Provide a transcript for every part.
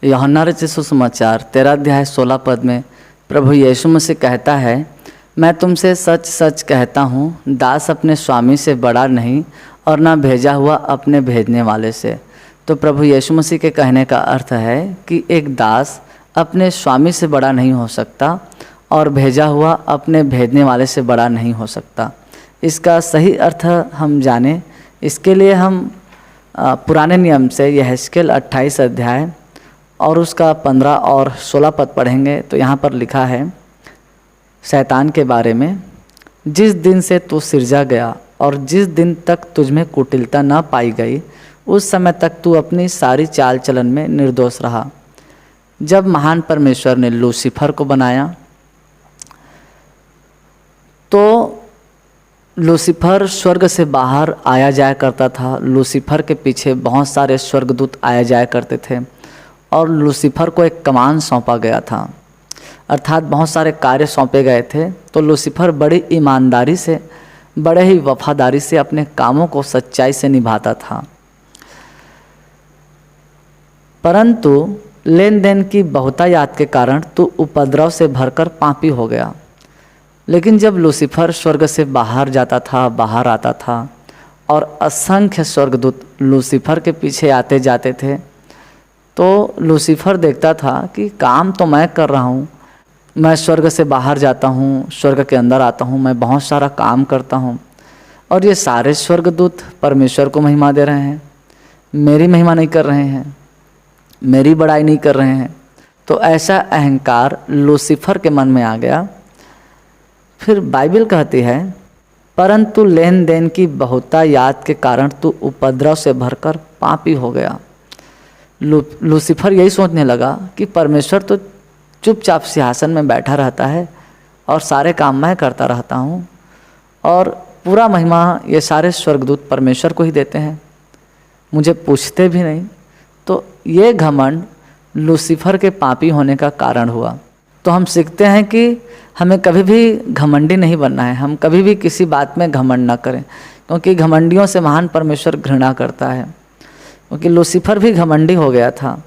यूहन्ना रचित सुसमाचार 13 अध्याय 16 पद में प्रभु यीशु मसीह कहता है, मैं तुमसे सच सच कहता हूँ, दास अपने स्वामी से बड़ा नहीं और ना भेजा हुआ अपने भेजने वाले से। तो प्रभु यीशु मसीह के कहने का अर्थ है कि एक दास अपने स्वामी से बड़ा नहीं हो सकता और भेजा हुआ अपने भेजने वाले से बड़ा नहीं हो सकता। इसका सही अर्थ हम जाने, इसके लिए हम पुराने नियम से यहेजकेल 28 अध्याय और उसका 15 और 16 पद पढ़ेंगे। तो यहाँ पर लिखा है शैतान के बारे में, जिस दिन से तू सिरजा गया और जिस दिन तक तुझमें कुटिलता न पाई गई, उस समय तक तू अपनी सारी चाल चलन में निर्दोष रहा। जब महान परमेश्वर ने लूसीफर को बनाया तो लूसीफर स्वर्ग से बाहर आया जाया करता था। लूसीफर के पीछे बहुत सारे स्वर्गदूत आया जाया करते थे और लूसीफर को एक कमान सौंपा गया था, अर्थात बहुत सारे कार्य सौंपे गए थे। तो लूसीफर बड़ी ईमानदारी से, बड़े ही वफादारी से अपने कामों को सच्चाई से निभाता था। परंतु लेन देन की बहुतायात के कारण तू उपद्रव से भरकर पापी हो गया। लेकिन जब लूसीफर स्वर्ग से बाहर जाता था, बाहर आता था और असंख्य स्वर्गदूत लूसीफर के पीछे आते जाते थे, तो लूसीफर देखता था कि काम तो मैं कर रहा हूँ, मैं स्वर्ग से बाहर जाता हूँ, स्वर्ग के अंदर आता हूँ, मैं बहुत सारा काम करता हूँ और ये सारे स्वर्गदूत परमेश्वर को महिमा दे रहे हैं, मेरी महिमा नहीं कर रहे हैं, मेरी बड़ाई नहीं कर रहे हैं। तो ऐसा अहंकार लूसीफर के मन में आ गया। फिर बाइबल कहती है, परंतु लेन देन की बहुतायात के कारण तू उपद्रव से भरकर पापी हो गया। लूसीफर यही सोचने लगा कि परमेश्वर तो चुपचाप सिंहासन में बैठा रहता है और सारे काम मैं करता रहता हूँ और पूरा महिमा ये सारे स्वर्गदूत परमेश्वर को ही देते हैं, मुझे पूछते भी नहीं। तो ये घमंड लूसीफर के पापी होने का कारण हुआ। तो हम सीखते हैं कि हमें कभी भी घमंडी नहीं बनना है, हम कभी भी किसी बात में घमंड ना करें, क्योंकि घमंडियों से महान परमेश्वर घृणा करता है। क्योंकि लूसीफर भी घमंडी हो गया था।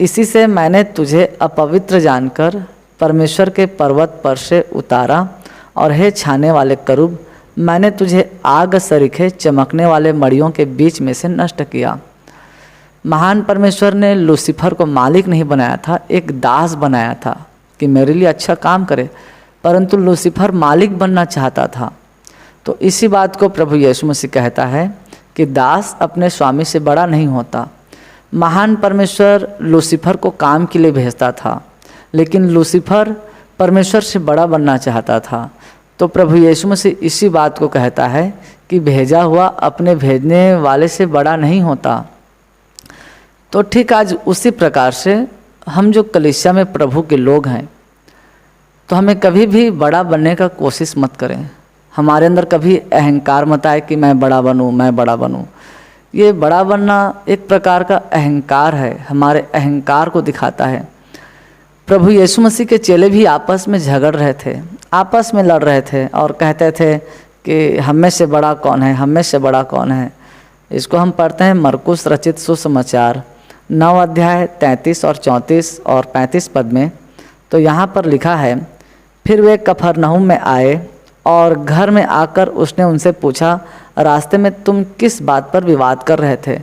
इसी से मैंने तुझे अपवित्र जानकर परमेश्वर के पर्वत पर से उतारा और हे छाने वाले करूब, मैंने तुझे आग सरीखे चमकने वाले मड़ियों के बीच में से नष्ट किया। महान परमेश्वर ने लूसीफर को मालिक नहीं बनाया था, एक दास बनाया था कि मेरे लिए अच्छा काम करे, परंतु लूसीफर मालिक बनना चाहता था। तो इसी बात को प्रभु यीशु मसीह कहता है कि दास अपने स्वामी से बड़ा नहीं होता। महान परमेश्वर लूसीफर को काम के लिए भेजता था, लेकिन लूसीफर परमेश्वर से बड़ा बनना चाहता था। तो प्रभु यीशु मसीह इसी बात को कहता है कि भेजा हुआ अपने भेजने वाले से बड़ा नहीं होता। तो ठीक आज उसी प्रकार से हम जो कलीसिया में प्रभु के लोग हैं, तो हमें कभी भी बड़ा बनने का कोशिश मत करें। हमारे अंदर कभी अहंकार मत आए कि मैं बड़ा बनूं, मैं बड़ा बनूं। ये बड़ा बनना एक प्रकार का अहंकार है, हमारे अहंकार को दिखाता है। प्रभु यीशु मसीह के चेले भी आपस में झगड़ रहे थे, आपस में लड़ रहे थे और कहते थे कि हम में से बड़ा कौन है, हम में से बड़ा कौन है। इसको हम पढ़ते हैं मरकुस रचित सुसमाचार 9 अध्याय 33 और 34 और 35 पद में। तो यहाँ पर लिखा है, फिर वे कफरनहूम में आए और घर में आकर उसने उनसे पूछा, रास्ते में तुम किस बात पर विवाद कर रहे थे।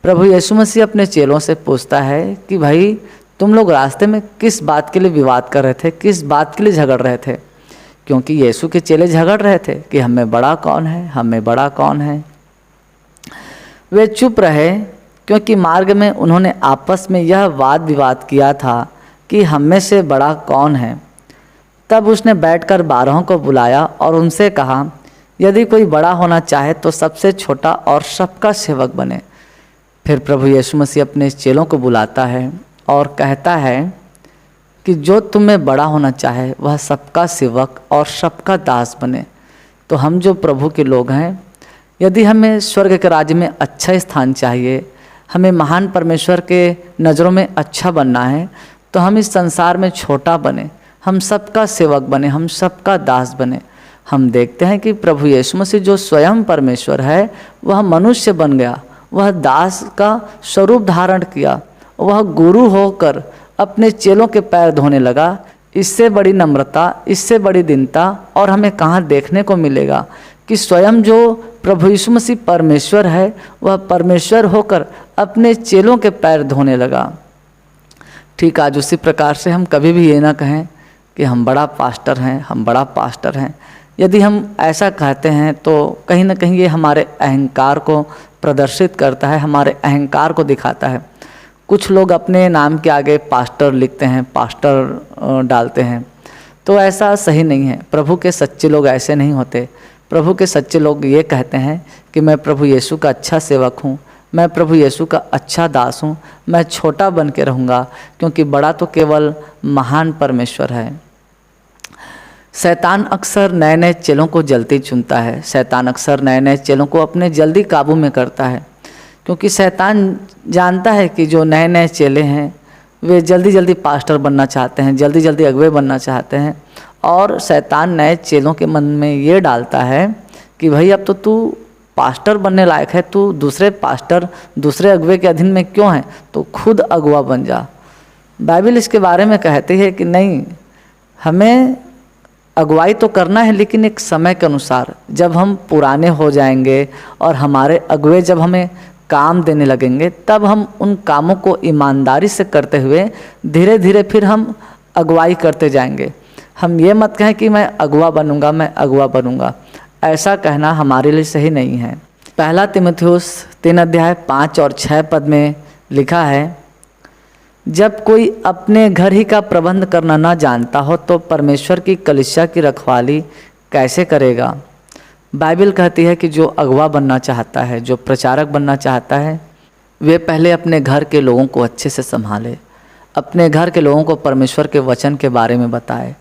प्रभु यीशु मसीह अपने चेलों से पूछता है कि भाई तुम लोग रास्ते में किस बात के लिए विवाद कर रहे थे, किस बात के लिए झगड़ रहे थे। क्योंकि यीशु के चेले झगड़ रहे थे कि हमें बड़ा कौन है, हमें बड़ा कौन है। वे चुप रहे क्योंकि मार्ग में उन्होंने आपस में यह वाद विवाद किया था कि हम में से बड़ा कौन है। तब उसने बैठकर 12 को बुलाया और उनसे कहा, यदि कोई बड़ा होना चाहे तो सबसे छोटा और सबका सेवक बने। फिर प्रभु यीशु मसीह अपने चेलों को बुलाता है और कहता है कि जो तुम में बड़ा होना चाहे वह सबका सेवक और सबका दास बने। तो हम जो प्रभु के लोग हैं, यदि हमें स्वर्ग के राज्य में अच्छा स्थान चाहिए, हमें महान परमेश्वर के नज़रों में अच्छा बनना है, तो हम इस संसार में छोटा बने, हम सबका सेवक बने, हम सबका दास बने। हम देखते हैं कि प्रभु यीशु मसीह जो स्वयं परमेश्वर है वह मनुष्य बन गया, वह दास का स्वरूप धारण किया वह गुरु होकर अपने चेलों के पैर धोने लगा। इससे बड़ी नम्रता, इससे बड़ी दीनता और हमें कहाँ देखने को मिलेगा कि स्वयं जो प्रभु यीशु मसीह परमेश्वर है, वह परमेश्वर होकर अपने चेलों के पैर धोने लगा। ठीक आज उसी प्रकार से हम कभी भी ये ना कहें कि हम बड़ा पास्टर हैं, हम बड़ा पास्टर हैं। यदि हम ऐसा कहते हैं तो कहीं ना कहीं ये हमारे अहंकार को प्रदर्शित करता है, हमारे अहंकार को दिखाता है। कुछ लोग अपने नाम के आगे पास्टर लिखते हैं, पास्टर डालते हैं, तो ऐसा सही नहीं है। प्रभु के सच्चे लोग ऐसे नहीं होते। प्रभु के सच्चे लोग ये कहते हैं कि मैं प्रभु यीशु का अच्छा सेवक हूँ, मैं प्रभु यीशु का अच्छा दास हूँ, मैं छोटा बन के रहूँगा, क्योंकि बड़ा तो केवल महान परमेश्वर है। शैतान अक्सर नए नए चेलों को जल्दी चुनता है। शैतान अक्सर नए नए चेलों को अपने जल्दी काबू में करता है, क्योंकि शैतान जानता है कि जो नए नए चेले हैं वे जल्दी जल्दी पास्टर बनना चाहते हैं, जल्दी जल्दी अगुवे बनना चाहते हैं। और शैतान नए चेलों के मन में ये डालता है कि भाई अब तो तू पास्टर बनने लायक है, तू दूसरे पास्टर, दूसरे अगुवे के अधीन में क्यों है, तो खुद अगुवा बन जा। बाइबल इसके बारे में कहती है कि नहीं, हमें अगुवाई तो करना है, लेकिन एक समय के अनुसार। जब हम पुराने हो जाएंगे और हमारे अगुवे जब हमें काम देने लगेंगे, तब हम उन कामों को ईमानदारी से करते हुए धीरे धीरे फिर हम अगुवाई करते जाएंगे। हम ये मत कहें कि मैं अगुवा बनूंगा, मैं अगुवा बनूंगा, ऐसा कहना हमारे लिए सही नहीं है। पहला तीमुथियुस 3 अध्याय 5 और 6 पद में लिखा है, जब कोई अपने घर ही का प्रबंध करना ना जानता हो तो परमेश्वर की कलीसिया की रखवाली कैसे करेगा। बाइबल कहती है कि जो अगुवा बनना चाहता है, जो प्रचारक बनना चाहता है, वे पहले अपने घर के लोगों को अच्छे से संभाले, अपने घर के लोगों को परमेश्वर के वचन के बारे में बताए,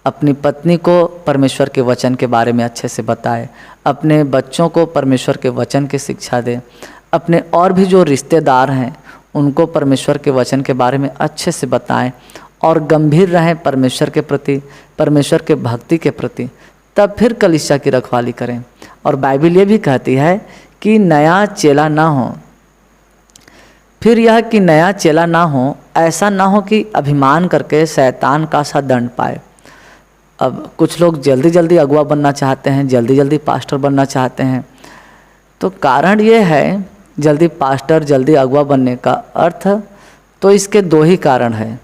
अपनी पत्नी को परमेश्वर के वचन के बारे में अच्छे से बताए, अपने बच्चों को परमेश्वर के वचन की शिक्षा दे, अपने और भी जो रिश्तेदार हैं उनको परमेश्वर के वचन के बारे में अच्छे से बताएं और गंभीर रहें परमेश्वर के प्रति, परमेश्वर के भक्ति के प्रति, तब फिर कलीसिया की रखवाली करें। और बाइबल ये भी कहती है कि नया चेला ना हो। फिर यह कि नया चेला ना हो, ऐसा ना हो कि अभिमान करके शैतान का सा दंड पाए। अब कुछ लोग जल्दी जल्दी अगुवा बनना चाहते हैं, जल्दी जल्दी पास्टर बनना चाहते हैं, तो कारण ये है जल्दी पास्टर जल्दी अगुवा बनने का अर्थ, तो इसके 2 ही कारण है।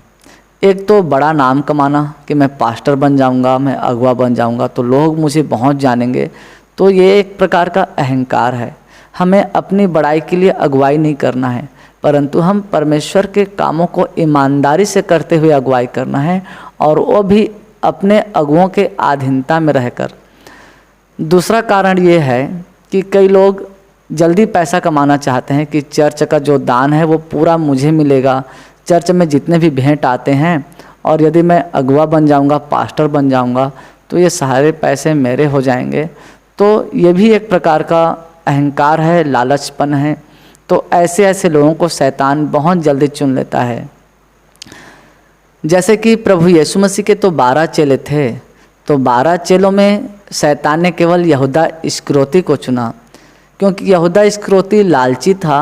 एक तो बड़ा नाम कमाना कि मैं पास्टर बन जाऊंगा, मैं अगुवा बन जाऊंगा तो लोग मुझे बहुत जानेंगे, तो ये एक प्रकार का अहंकार है। हमें अपनी बड़ाई के लिए अगुवाई नहीं करना है, परंतु हम परमेश्वर के कामों को ईमानदारी से करते हुए अगुवाई करना है, और वो भी अपने अगुओं के अधीनता में रहकर। दूसरा कारण ये है कि कई लोग जल्दी पैसा कमाना चाहते हैं कि चर्च का जो दान है वो पूरा मुझे मिलेगा, चर्च में जितने भी भेंट आते हैं, और यदि मैं अगुवा बन जाऊंगा, पास्टर बन जाऊंगा, तो ये सारे पैसे मेरे हो जाएंगे। तो ये भी एक प्रकार का अहंकार है, लालचपन है। तो ऐसे ऐसे लोगों को शैतान बहुत जल्दी चुन लेता है। जैसे कि प्रभु यीशु मसीह के तो 12 चेले थे, तो 12 चेलों में शैतान ने केवल यहूदा इस्करियोती को चुना, क्योंकि यहूदा इस्करियोती लालची था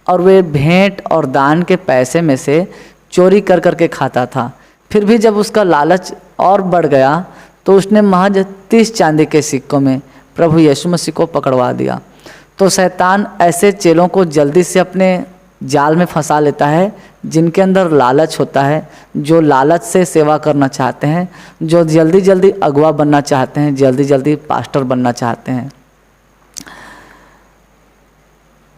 और वे भेंट और दान के पैसे में से चोरी कर करके खाता था। फिर भी जब उसका लालच और बढ़ गया तो उसने महज 30 चांदी के सिक्कों में प्रभु यीशु मसीह को पकड़वा दिया। तो शैतान ऐसे चेलों को जल्दी से अपने जाल में फंसा लेता है जिनके अंदर लालच होता है, जो लालच से सेवा करना चाहते हैं, जो जल्दी जल्दी अगुवा बनना चाहते हैं, जल्दी जल्दी पास्टर बनना चाहते हैं।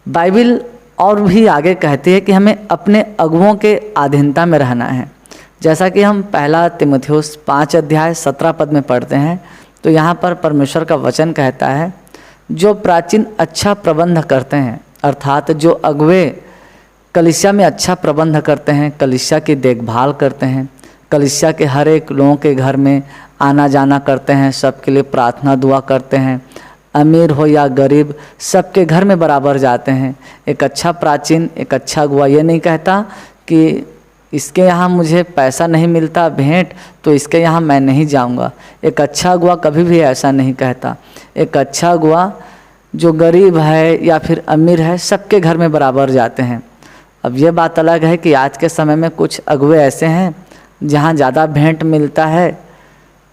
बाइबल और भी आगे कहती है कि हमें अपने अगुओं के अधीनता में रहना है। जैसा कि हम पहला तीमुथियुस 5 अध्याय 17 पद में पढ़ते हैं, तो यहाँ पर परमेश्वर का वचन कहता है, जो प्राचीन अच्छा प्रबंध करते हैं, अर्थात जो अगुवे कलीसिया में अच्छा प्रबंध करते हैं, कलीसिया की देखभाल करते हैं, कलीसिया के हर एक लोगों के घर में आना जाना करते हैं, सबके लिए प्रार्थना दुआ करते हैं, अमीर हो या गरीब सबके घर में बराबर जाते हैं। एक अच्छा प्राचीन, एक अच्छा अगुवा ये नहीं कहता कि इसके यहाँ मुझे पैसा नहीं मिलता भेंट, तो इसके यहाँ मैं नहीं जाऊँगा। एक अच्छा अगुवा कभी भी ऐसा नहीं कहता। एक अच्छा अगुवा जो गरीब है या फिर अमीर है, सबके घर में बराबर जाते हैं। अब ये बात अलग है कि आज के समय में कुछ अगुवे ऐसे हैं जहाँ ज़्यादा भेंट मिलता है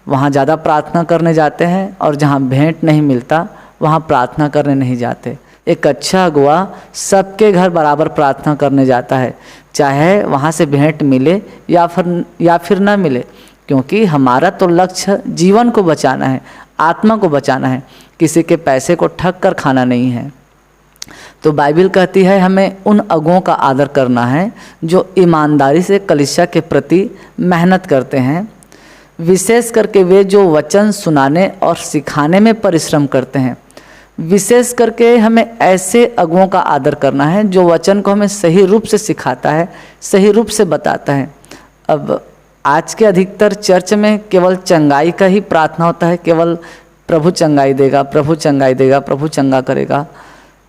वहाँ ज़्यादा प्रार्थना करने जाते हैं, और जहाँ भेंट नहीं मिलता वहाँ प्रार्थना करने नहीं जाते। एक अच्छा अगुआ सबके घर बराबर प्रार्थना करने जाता है, चाहे वहाँ से भेंट मिले या फिर ना मिले, क्योंकि हमारा तो लक्ष्य जीवन को बचाना है, आत्मा को बचाना है, किसी के पैसे को ठग कर खाना नहीं है। तो बाइबल कहती है हमें उन अगुओं का आदर करना है जो ईमानदारी से कलीसिया के प्रति मेहनत करते हैं, विशेष करके वे जो वचन सुनाने और सिखाने में परिश्रम करते हैं। विशेष करके हमें ऐसे अगुओं का आदर करना है जो वचन को हमें सही रूप से सिखाता है, सही रूप से बताता है। अब आज के अधिकतर चर्च में केवल चंगाई का ही प्रार्थना होता है, केवल प्रभु चंगाई देगा, प्रभु चंगाई देगा, प्रभु चंगा करेगा,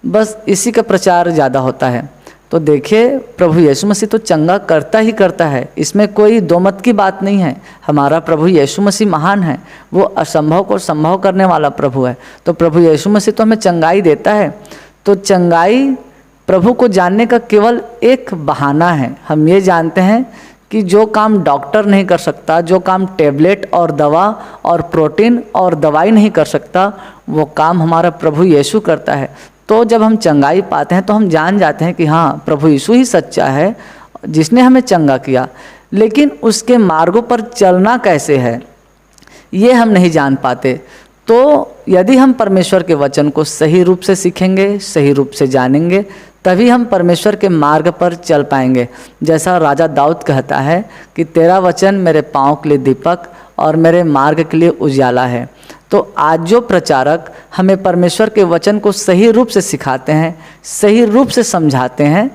बस इसी का प्रचार ज़्यादा होता है। तो देखिए, प्रभु यीशु मसीह तो चंगा करता ही करता है, इसमें कोई दो मत की बात नहीं है। हमारा प्रभु यीशु मसीह महान है, वो असंभव को संभव करने वाला प्रभु है। तो प्रभु यीशु मसीह तो हमें चंगाई देता है। तो चंगाई प्रभु को जानने का केवल एक बहाना है। हम ये जानते हैं कि जो काम डॉक्टर नहीं कर सकता, जो काम टेबलेट और दवा और प्रोटीन और दवाई नहीं कर सकता, वो काम हमारा प्रभु यीशु करता है। तो जब हम चंगाई पाते हैं तो हम जान जाते हैं कि हाँ, प्रभु यीशु ही सच्चा है जिसने हमें चंगा किया। लेकिन उसके मार्गों पर चलना कैसे है ये हम नहीं जान पाते। तो यदि हम परमेश्वर के वचन को सही रूप से सीखेंगे, सही रूप से जानेंगे, तभी हम परमेश्वर के मार्ग पर चल पाएंगे। जैसा राजा दाऊद कहता है कि तेरा वचन मेरे पाँव के लिए दीपक और मेरे मार्ग के लिए उजाला है। तो आज जो प्रचारक हमें परमेश्वर के वचन को सही रूप से सिखाते हैं, सही रूप से समझाते हैं,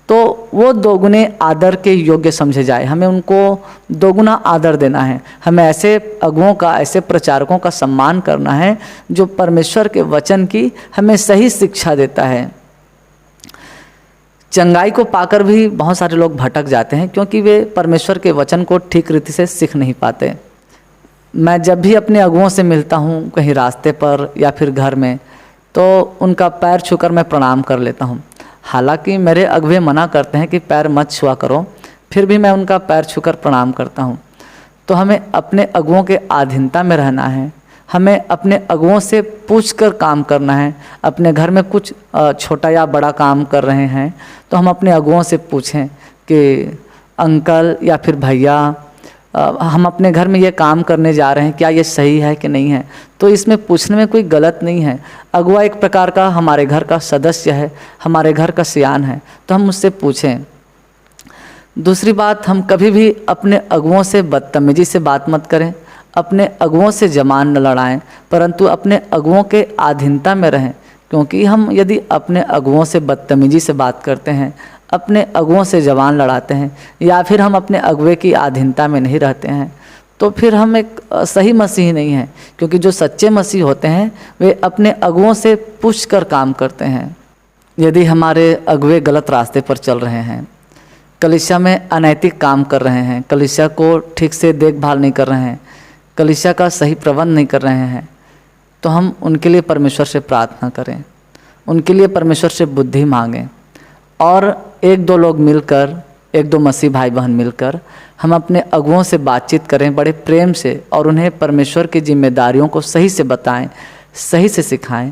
तो वो दोगुने आदर के योग्य समझे जाए। हमें उनको दोगुना आदर देना है। हमें ऐसे अगुओं का, ऐसे प्रचारकों का सम्मान करना है जो परमेश्वर के वचन की हमें सही शिक्षा देता है। चंगाई को पाकर भी बहुत सारे लोग भटक जाते हैं क्योंकि वे परमेश्वर के वचन को ठीक रीति से सीख नहीं पाते। मैं जब भी अपने अगुओं से मिलता हूँ, कहीं रास्ते पर या फिर घर में, तो उनका पैर छूकर मैं प्रणाम कर लेता हूँ। हालांकि मेरे अगुए मना करते हैं कि पैर मत छुआ करो, फिर भी मैं उनका पैर छूकर प्रणाम करता हूँ। तो हमें अपने अगुओं के अधीनता में रहना है। हमें अपने अगुओं से पूछकर काम करना है। अपने घर में कुछ छोटा या बड़ा काम कर रहे हैं तो हम अपने अगुओं से पूछें कि अंकल या फिर भैया, हम अपने घर में ये काम करने जा रहे हैं, क्या ये सही है कि नहीं है। तो इसमें पूछने में कोई गलत नहीं है। अगुआ एक प्रकार का हमारे घर का सदस्य है, हमारे घर का सियान है, तो हम उससे पूछें। दूसरी बात, हम कभी भी अपने अगुओं से बदतमीजी से बात मत करें, अपने अगुओं से जमान न लड़ाएं, परंतु अपने अगुओं के अधीनता में रहें। क्योंकि हम यदि अपने अगुओं से बदतमीजी से बात करते हैं, अपने अगुओं से जवान लड़ाते हैं, या फिर हम अपने अगुए की अधीनता में नहीं रहते हैं, तो फिर हम एक सही मसीही नहीं हैं। क्योंकि जो सच्चे मसीह होते हैं वे अपने अगुओं से पूछ कर काम करते हैं। यदि हमारे अगुए गलत रास्ते पर चल रहे हैं, कलीसिया में अनैतिक काम कर रहे हैं, कलीसिया को ठीक से देखभाल नहीं कर रहे हैं, कलीसिया का सही प्रबंध नहीं कर रहे हैं, तो हम उनके लिए परमेश्वर से प्रार्थना करें, उनके लिए परमेश्वर से बुद्धि मांगें। और एक दो लोग मिलकर, एक दो मसीह भाई बहन मिलकर हम अपने अगुओं से बातचीत करें बड़े प्रेम से, और उन्हें परमेश्वर की जिम्मेदारियों को सही से बताएं, सही से सिखाएं।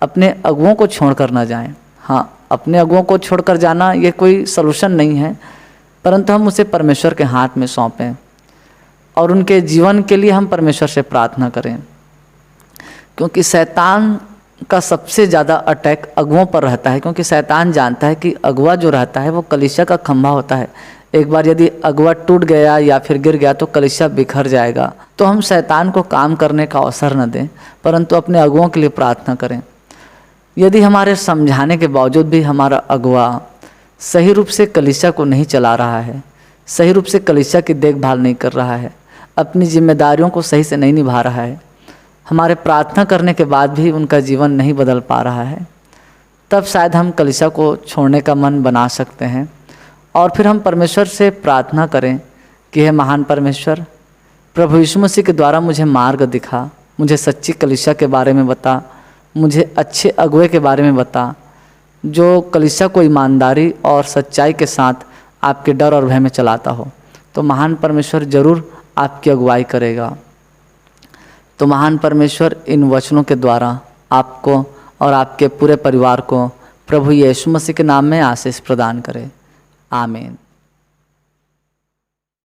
अपने अगुओं को छोड़कर ना जाएं। हाँ, अपने अगुओं को छोड़कर जाना ये कोई सलूशन नहीं है, परंतु हम उसे परमेश्वर के हाथ में सौंपें और उनके जीवन के लिए हम परमेश्वर से प्रार्थना करें। क्योंकि शैतान का सबसे ज़्यादा अटैक अगुओं पर रहता है, क्योंकि शैतान जानता है कि अगुआ जो रहता है वो कलीसिया का खंभा होता है। एक बार यदि अगुआ टूट गया या फिर गिर गया तो कलीसिया बिखर जाएगा। तो हम शैतान को काम करने का अवसर न दें, परंतु अपने अगुओं के लिए प्रार्थना करें। यदि हमारे समझाने के बावजूद भी हमारा अगुआ सही रूप से कलीसिया को नहीं चला रहा है, सही रूप से कलीसिया की देखभाल नहीं कर रहा है, अपनी जिम्मेदारियों को सही से नहीं निभा रहा है, हमारे प्रार्थना करने के बाद भी उनका जीवन नहीं बदल पा रहा है, तब शायद हम कलीसिया को छोड़ने का मन बना सकते हैं। और फिर हम परमेश्वर से प्रार्थना करें कि हे महान परमेश्वर, प्रभु यीशु मसीह के द्वारा मुझे मार्ग दिखा, मुझे सच्ची कलीसिया के बारे में बता, मुझे अच्छे अगुए के बारे में बता, जो कलीसिया को ईमानदारी और सच्चाई के साथ आपके डर और भय में चलाता हो, तो महान परमेश्वर जरूर आपकी अगुवाई करेगा। तो महान परमेश्वर इन वचनों के द्वारा आपको और आपके पूरे परिवार को प्रभु यीशु मसीह के नाम में आशीष प्रदान करे। आमीन।